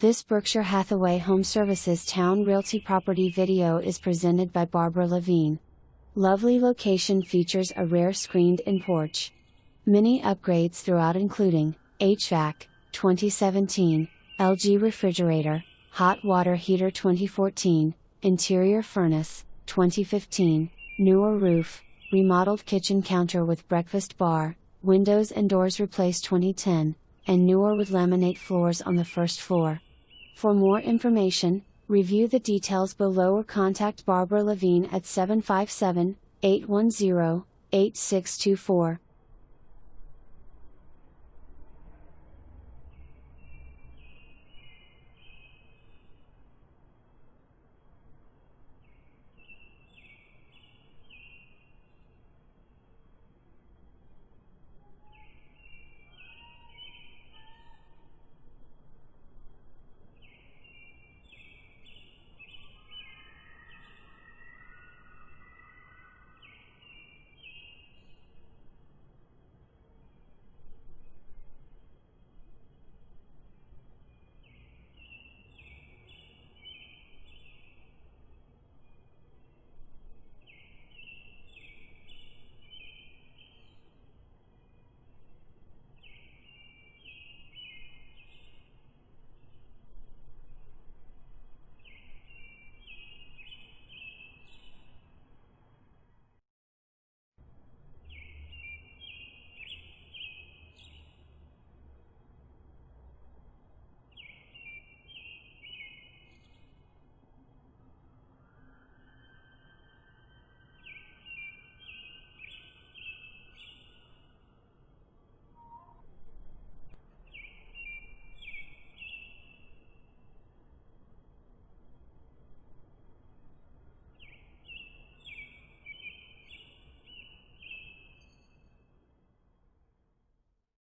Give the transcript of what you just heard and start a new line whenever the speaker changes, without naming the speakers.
This Berkshire Hathaway HomeServices Towne Realty property video is presented by Barbara.levine. Lovely location features a rare screened-in porch. Many upgrades throughout including HVAC, 2017, LG refrigerator, hot water heater 2014, interior furnace, 2015, newer roof, remodeled kitchen counter with breakfast bar, windows and doors replaced 2010, and newer with laminate floors on the first floor. For more information, review the details below or contact Barbara.levine at 757-810-8624.